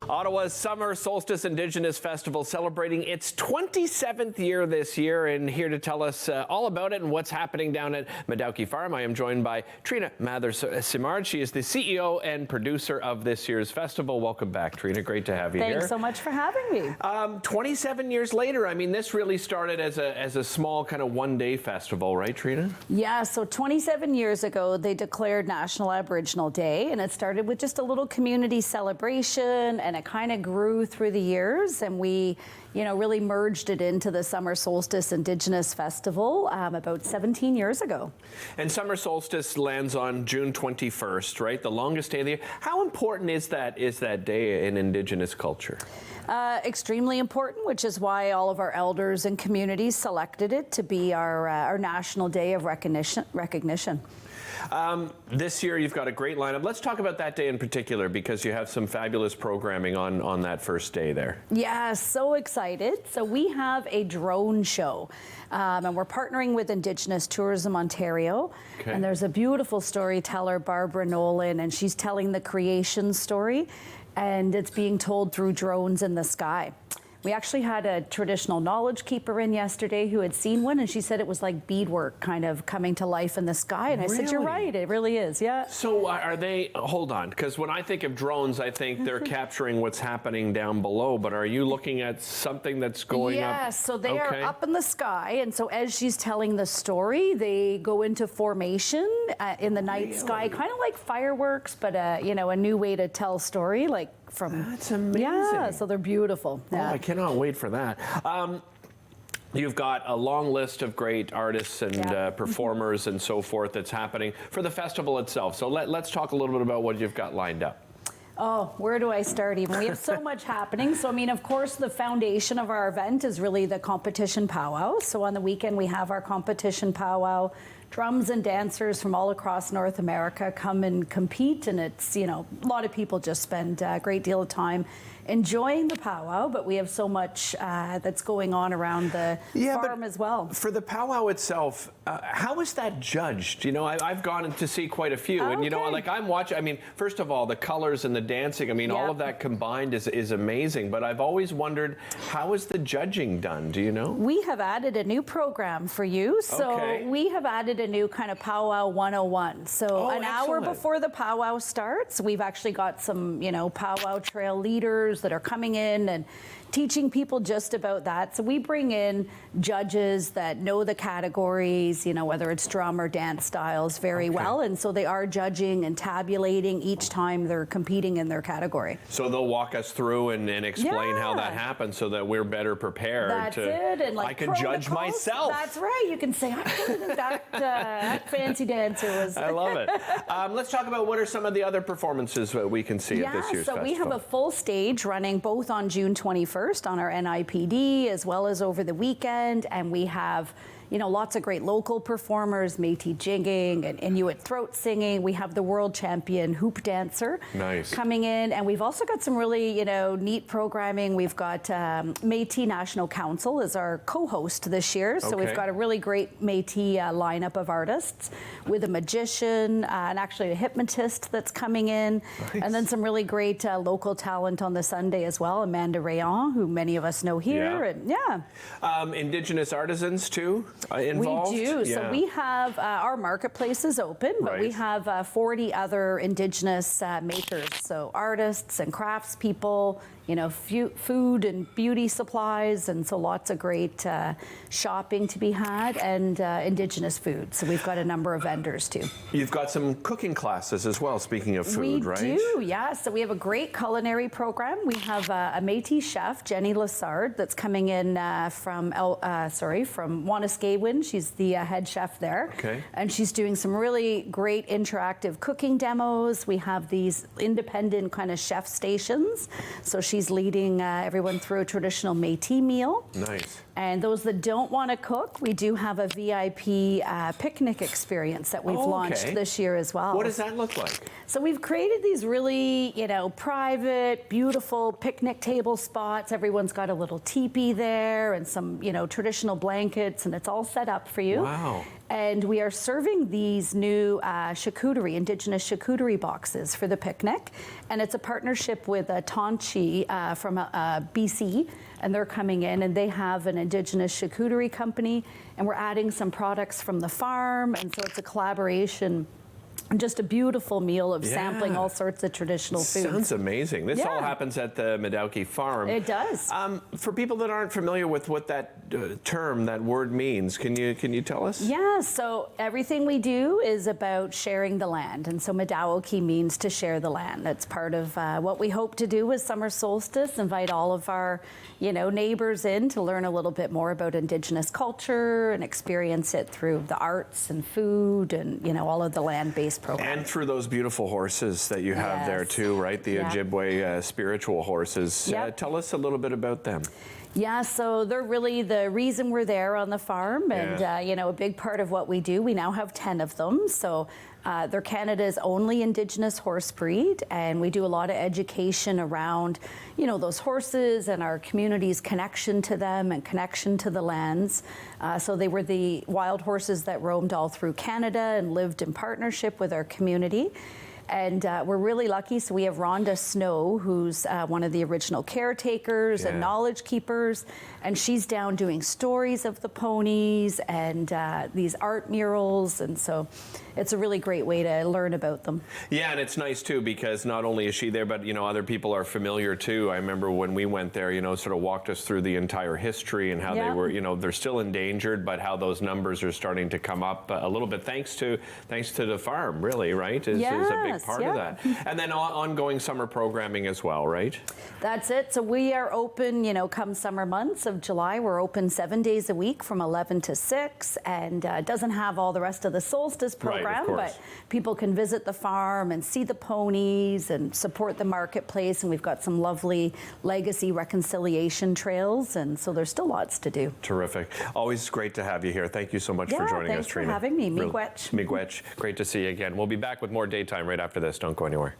Ottawa's Summer Solstice Indigenous Festival celebrating its 27th year this year, and here to tell us all about it and what's happening down at Madowkey Farm, I am joined by Trina Mather Simard. She is the CEO and producer of this year's festival. Welcome back, Trina. Great to have you here. Thanks so much for having me. 27 years later, I mean, this really started as a small kind of one-day festival, right, Trina? Yeah, so 27 years ago, they declared National Aboriginal Day, and it started with just a little community celebration, and it kind of grew through the years, and we, really merged it into the Summer Solstice Indigenous Festival about 17 years ago. And Summer Solstice lands on June 21st, right? The longest day of the year. How important is that day in Indigenous culture? Extremely important, which is why all of our elders and communities selected it to be our National Day of Recognition. This year you've got a great lineup. Let's talk about that day in particular, because you have some fabulous programming on that first day there. Yeah, so excited. So we have a drone show, and we're partnering with Indigenous Tourism Ontario. Okay. And there's a beautiful storyteller, Barbara Nolan, and she's telling the creation story, and it's being told through drones in the sky. We actually had a traditional knowledge keeper in yesterday who had seen one, and she said it was like beadwork kind of coming to life in the sky. And I said, you're right, it really is, yeah. So are they, hold on, because when I think of drones, I think they're capturing what's happening down below, but are you looking at something that's going up? Yeah, so they are up in the sky, and so as she's telling the story, they go into formation in the night sky, kind of like fireworks, but a new way to tell a story, like from... That's amazing. Yeah, so they're beautiful. Yeah. Oh, I cannot wait for that. You've got a long list of great artists and performers and so forth that's happening for the festival itself. So let's talk a little bit about what you've got lined up. Oh, where do I start even? We have so much happening. So, of course, the foundation of our event is really the competition powwow. So on the weekend, we have our competition powwow. Drums and dancers from all across North America come and compete, and it's, a lot of people just spend a great deal of time enjoying the powwow, but we have so much that's going on around the farm as well. For the powwow itself, how is that judged? I've gone to see quite a few, and I'm watching. First of all, the colors and the dancing. All of that combined is amazing. But I've always wondered, how is the judging done? Do you know? We have added a new program for you. So we have added a new kind of powwow 101. So an hour before the powwow starts, we've actually got some powwow trail leaders that are coming in and teaching people just about that. So we bring in judges that know the categories, whether it's drum or dance styles very well. And so they are judging and tabulating each time they're competing in their category. So they'll walk us through and explain how that happens so that we're better prepared. That's it. And I can judge myself. That's right. You can say, I know that fancy dancer was. I love it. Let's talk about what are some of the other performances that we can see at this year's festival. So we have a full stage running both on June 21st on our NIPD as well as over the weekend, and we have lots of great local performers, Métis jigging and Inuit throat singing. We have the world champion hoop dancer coming in, and we've also got some really neat programming. We've got Métis National Council as our co-host this year, so we've got a really great Métis lineup of artists with a magician and actually a hypnotist that's coming in, and then some really great local talent on the Sunday as well. Amanda Rayon, who many of us know here, and Indigenous artisans too. Involved? We do. So we have our marketplace is open, but we have 40 other Indigenous makers, so artists and craftspeople, food and beauty supplies, and so lots of great shopping to be had, and Indigenous food. So we've got a number of vendors too. You've got some cooking classes as well, speaking of food, right? We do, yeah. So we have a great culinary program. We have a Métis chef, Jenny Lessard, that's coming in from Wanniskewin. She's the head chef there. And she's doing some really great interactive cooking demos. We have these independent kind of chef stations. So she's leading everyone through a traditional Métis meal. Nice. And those that don't want to cook, we do have a VIP picnic experience that we've launched this year as well. What does that look like? So we've created these really, private, beautiful picnic table spots. Everyone's got a little teepee there and some, traditional blankets, and it's all set up for you. Wow. And we are serving these new charcuterie, Indigenous charcuterie boxes for the picnic. And it's a partnership with Tonchi from BC. And they're coming in and they have an Indigenous charcuterie company. And we're adding some products from the farm. And so it's a collaboration. Just a beautiful meal of sampling all sorts of traditional foods. Sounds amazing. This all happens at the Madauki farm. It does. For people that aren't familiar with what that term, that word means, can you tell us? Yeah, so everything we do is about sharing the land. And so Madauki means to share the land. That's part of what we hope to do with Summer Solstice, invite all of our neighbors in to learn a little bit more about Indigenous culture and experience it through the arts and food and all of the land-based programs. And through those beautiful horses that you have there too, right? The Ojibwe spiritual horses. Tell us a little bit about them. Yeah, so they're really the reason we're there on the farm, and a big part of what we do. We now have 10 of them, so they're Canada's only Indigenous horse breed, and we do a lot of education around, those horses and our community's connection to them and connection to the lands. So they were the wild horses that roamed all through Canada and lived in partnership with our community. And we're really lucky. So we have Rhonda Snow, who's one of the original caretakers and knowledge keepers. And she's down doing stories of the ponies and these art murals. And so it's a really great way to learn about them. Yeah, and it's nice too, because not only is she there, but other people are familiar too. I remember when we went there, sort of walked us through the entire history and how they were, they're still endangered, but how those numbers are starting to come up a little bit thanks to the farm, really, right? Is a big part of that. And then ongoing summer programming as well, right? That's it. So we are open, come summer months of July, we're open 7 days a week from 11 to 6, and it doesn't have all the rest of the solstice program, but people can visit the farm and see the ponies and support the marketplace, and we've got some lovely legacy reconciliation trails, and so there's still lots to do. Terrific. Always great to have you here. Thank you so much for joining us, Trina. Thanks for having me. Miigwech. Miigwech. Great to see you again. We'll be back with more Daytime right after this. Don't go anywhere.